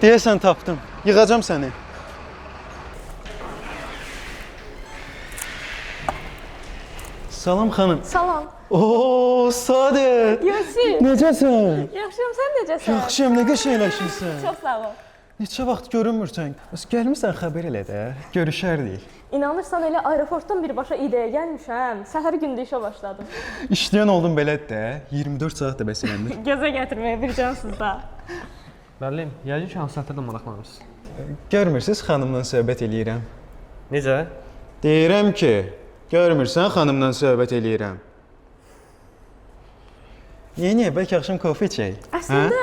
Deyəsən tapdım. Yığacam səni. Salam xanım. Salam. Oo, Sadət. Yusif. Necəsən? Yaxşıyam, sən necəsən? Yaxşıyam, nə qəşəngləşirsən. Çox sağ ol. Neçə vaxt görünmürsən. Bəs gəlmisən xəbər elə də. Görüşərdik. İnanırsan elə aeroportdan birbaşa ideya gəlmişəm. Səhər gündə işə başladım. İşləyən oldum belədir də. 24 saat da bəs eləmir. Gözə gətirməyə bir cansız da. Müəllim, yəqin ki, hansı səhətdə maraqlanırsınız? Görmürsüz, xanımla söhbət eləyirəm. Necə? Deyirəm ki, görmürsən, xanımla söhbət eləyirəm. Niyə, bəlkə axşam kofe içək? Əslində